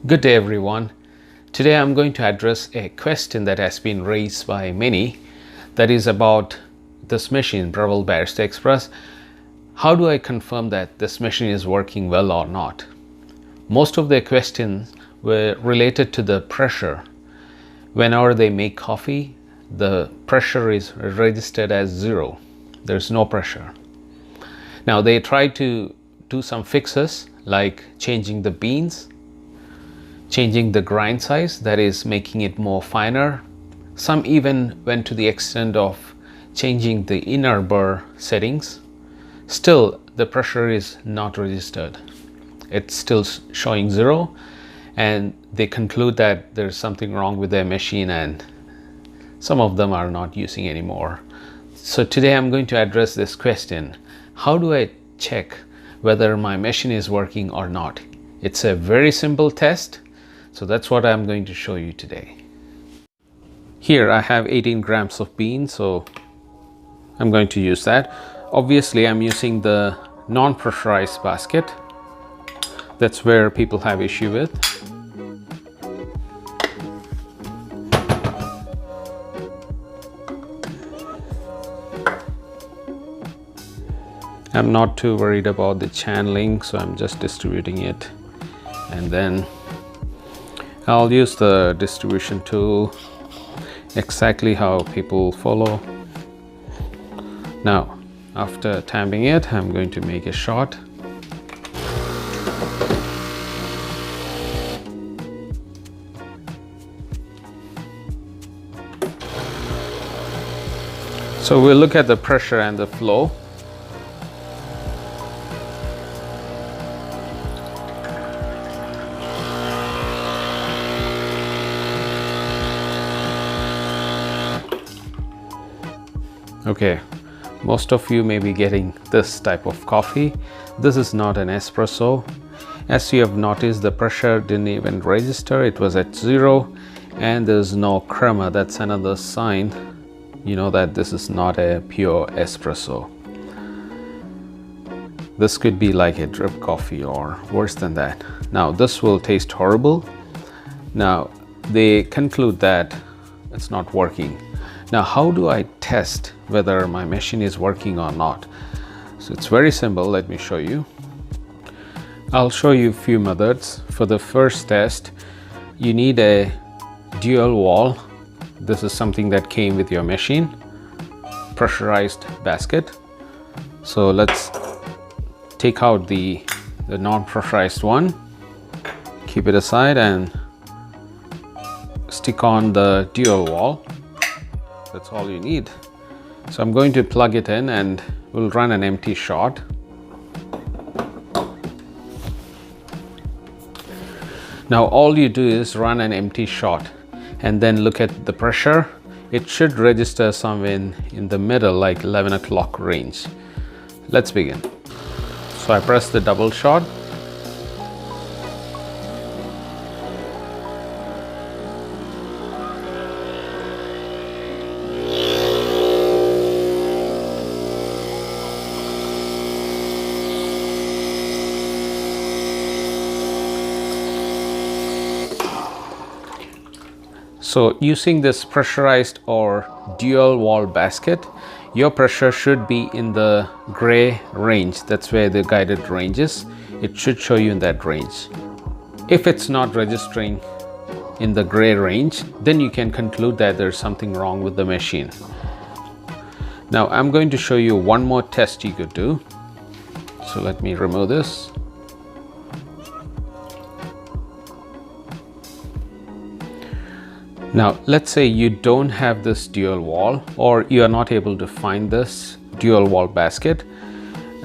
Good day everyone. Today I'm going to address a question that has been raised by many, that is about this machine, Breville Barista Express. How do I confirm that this machine is working well or not? Most of their questions were related to the pressure. Whenever they make coffee, the pressure is registered as 0. There's no pressure. Now they try to do some fixes like changing the beans, changing the grind size, that is making it more finer. Some even went to the extent of changing the inner burr settings. Still, the pressure is not registered. It's still showing 0, and they conclude that there's something wrong with their machine and some of them are not using anymore. So today I'm going to address this question. How do I check whether my machine is working or not? It's a very simple test. So that's what I'm going to show you today. Here I have 18 grams of beans, so I'm going to use that. Obviously I'm using the non-pressurized basket. That's where people have issue with. I'm not too worried about the channeling, so I'm just distributing it, and then I'll use the distribution tool exactly how people follow. Now, after tamping it, I'm going to make a shot. So we'll look at the pressure and the flow. Okay, most of you may be getting this type of coffee. This is not an espresso. As you have noticed, the pressure didn't even register. It was at 0 and there's no crema. That's another sign, you know, that this is not a pure espresso. This could be like a drip coffee or worse than that. Now this will taste horrible. Now they conclude that it's not working. Now, how do I test whether my machine is working or not? So it's very simple. Let me show you. I'll show you a few methods. For the first test, you need a dual wall. This is something that came with your machine. Pressurized basket. So let's take out the non-pressurized one. Keep it aside and stick on the dual wall. That's all you need. So I'm going to plug it in and we'll run an empty shot. Now all you do is run an empty shot and then look at the pressure. It should register somewhere in the middle, like 11 o'clock range. Let's begin. So I press the double shot. So using this pressurized or dual wall basket, your pressure should be in the gray range. That's where the guided range is. It should show you in that range. If it's not registering in the gray range, then you can conclude that there's something wrong with the machine. Now I'm going to show you one more test you could do. So let me remove this. Now, let's say you don't have this dual wall, or you are not able to find this dual wall basket.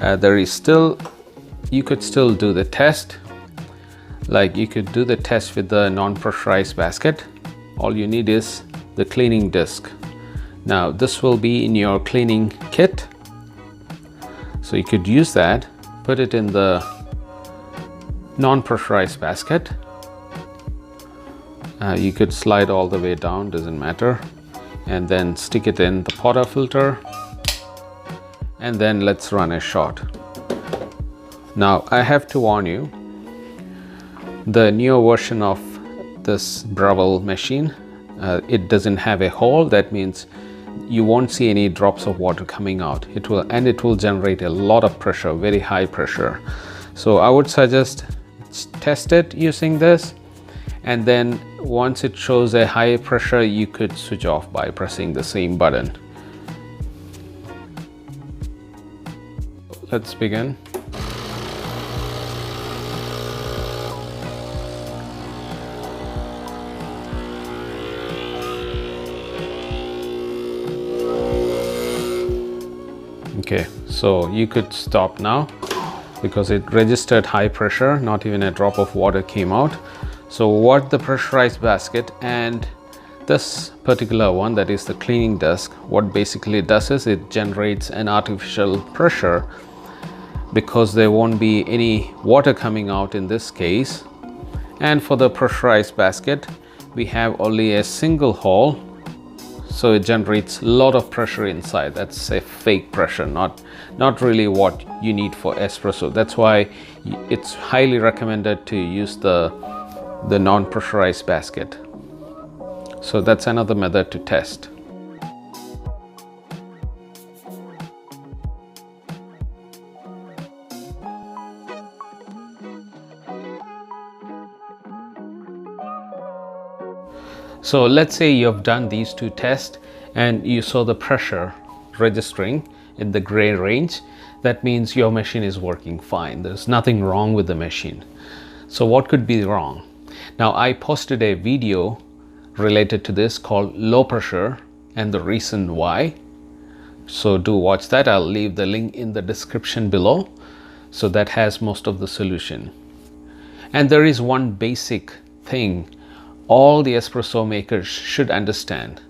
You could still do the test. Like you could do the test with the non-pressurized basket. All you need is the cleaning disc. Now, this will be in your cleaning kit. So you could use that, put it in the non-pressurized basket. You could slide all the way down, doesn't matter, and then stick it in the portafilter, and then let's run a shot. Now I have to warn you, The newer version of this Breville machine, it doesn't have a hole. That means you won't see any drops of water coming out. It will generate a lot of pressure, very high pressure. So I would suggest test it using this, and then once it shows a high pressure, you could switch off by pressing the same button. Let's begin. Okay, so you could stop now because it registered high pressure, not even a drop of water came out. So what the pressurized basket and this particular one, that is the cleaning desk, what basically does is it generates an artificial pressure because there won't be any water coming out in this case. And for the pressurized basket, we have only a single hole, so it generates a lot of pressure inside. That's a fake pressure, not really what you need for espresso. That's why it's highly recommended to use the non-pressurized basket. So that's another method to test. So let's say you have done these two tests and you saw the pressure registering in the gray range. That means your machine is working fine. There's nothing wrong with the machine. So what could be wrong? Now I posted a video related to this called low pressure and the reason why. So do watch that. I'll leave the link in the description below. So that has most of the solution. And there is one basic thing all the espresso makers should understand.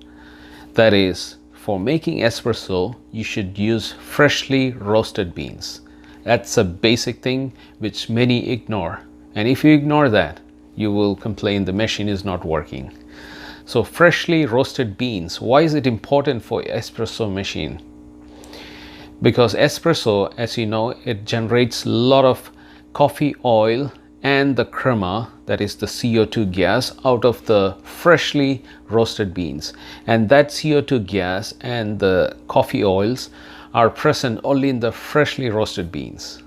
That is, for making espresso, you should use freshly roasted beans. That's a basic thing which many ignore. And if you ignore that, you will complain the machine is not working. So freshly roasted beans, why is it important for espresso machine? Because espresso, as you know, it generates a lot of coffee oil and the crema, that is the CO2 gas, out of the freshly roasted beans. And that CO2 gas and the coffee oils are present only in the freshly roasted beans.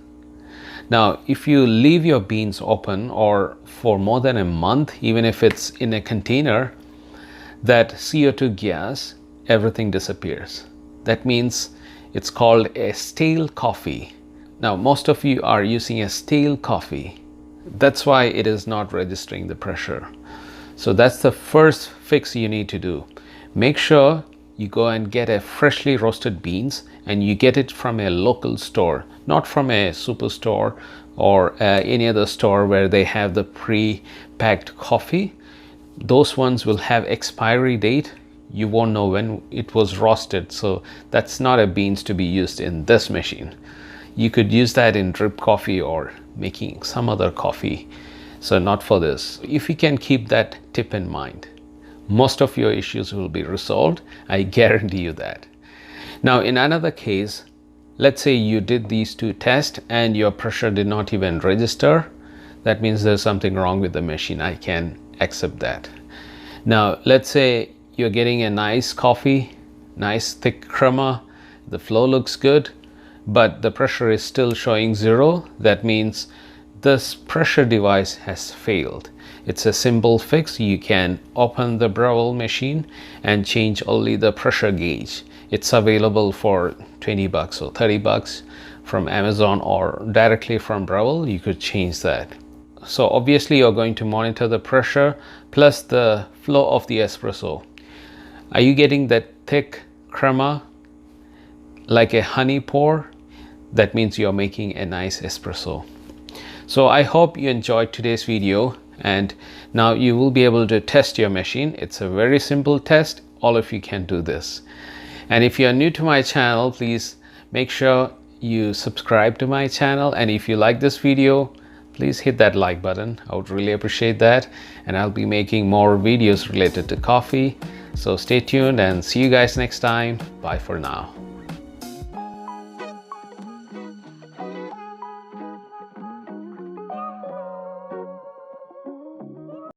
Now, if you leave your beans open or for more than a month, even if it's in a container, that CO2 gas, everything disappears. That means it's called a stale coffee. Now, most of you are using a stale coffee. That's why it is not registering the pressure. So that's the first fix you need to do. Make sure you go and get a freshly roasted beans and you get it from a local store, not from a superstore or any other store where they have the pre-packed coffee. Those ones will have expiry date. You won't know when it was roasted. So that's not a beans to be used in this machine. You could use that in drip coffee or making some other coffee. So not for this. If you can keep that tip in mind, most of your issues will be resolved. I guarantee you that. Now in another case, let's say you did these two tests and your pressure did not even register. That means there's something wrong with the machine. I can accept that. Now let's say you're getting a nice coffee, nice thick crema, the flow looks good, but the pressure is still showing 0. That means this pressure device has failed. It's a simple fix. You can open the Breville machine and change only the pressure gauge. It's available for 20 bucks or 30 bucks from Amazon or directly from Breville. You could change that. So obviously you're going to monitor the pressure plus the flow of the espresso. Are you getting that thick crema like a honey pour? That means you're making a nice espresso. So I hope you enjoyed today's video and now you will be able to test your machine. It's a very simple test. All of you can do this. And if you're new to my channel, please make sure you subscribe to my channel. And if you like this video, please hit that like button. I would really appreciate that. And I'll be making more videos related to coffee. So stay tuned and see you guys next time. Bye for now.